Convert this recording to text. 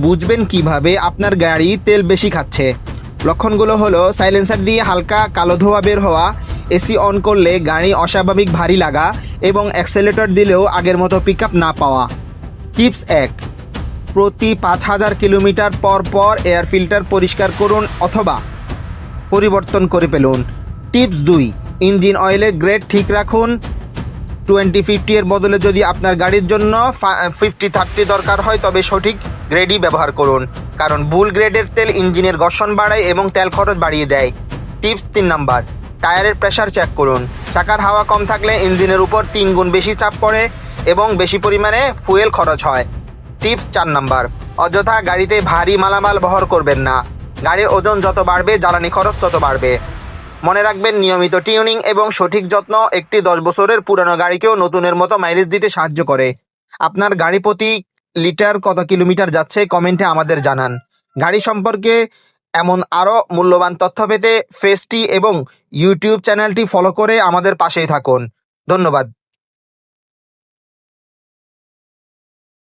বুঝবেন কিভাবে আপনার গাড়ি তেল বেশি খাচ্ছে। লক্ষণগুলো হলো সাইলেন্সার দিয়ে হালকা কালো ধোঁয়া বের হওয়া, এসি অন করলে গাড়ি অস্বাভাবিক ভারী লাগা এবং অ্যাক্সেলেটর দিলেও আগের মতো পিকআপ না পাওয়া। টিপস 1, প্রতি ৫,০০০ কিলোমিটার পর পর এয়ার ফিল্টার পরিষ্কার করুন অথবা পরিবর্তন করে ফেলুন। টিপস 2, ইঞ্জিন অয়েলের গ্রেড ঠিক রাখুন। 20-50 এর বদলে যদি আপনার গাড়ির জন্য 50-30 দরকার হয় তবে সঠিক গ্রেডই ব্যবহার করুন, কারণ ভুল গ্রেডের তেল ইঞ্জিনের ঘর্ষণ বাড়ায় এবং তেল খরচ বাড়িয়ে দেয়। টিপস 3 নাম্বার, টায়ারের প্রেসার চেক করুন। চাকার হাওয়া কম থাকলে ইঞ্জিনের উপর 3 গুণ বেশি চাপ পড়ে এবং বেশি পরিমাণে ফুয়েল খরচ হয়। টিপস 4 নাম্বার, অযথা গাড়িতে ভারী মালামাল বহর করবেন না। গাড়ির ওজন যত বাড়বে জ্বালানি খরচ তত বাড়বে। মনে রাখবেন, নিয়মিত টিউনিং এবং সঠিক যত্ন একটি 10 বছরের পুরানো গাড়িকেও নতুনের মতো মাইলেজ দিতে সাহায্য করে। আপনার গাড়ি প্রতি লিটার কত কিলোমিটার যাচ্ছে কমেন্টে আমাদের জানান। গাড়ি সম্পর্কে এমন আরও মূল্যবান তথ্য পেতে ফেসটি এবং ইউটিউব চ্যানেলটি ফলো করে আমাদের পাশেই থাকুন। ধন্যবাদ।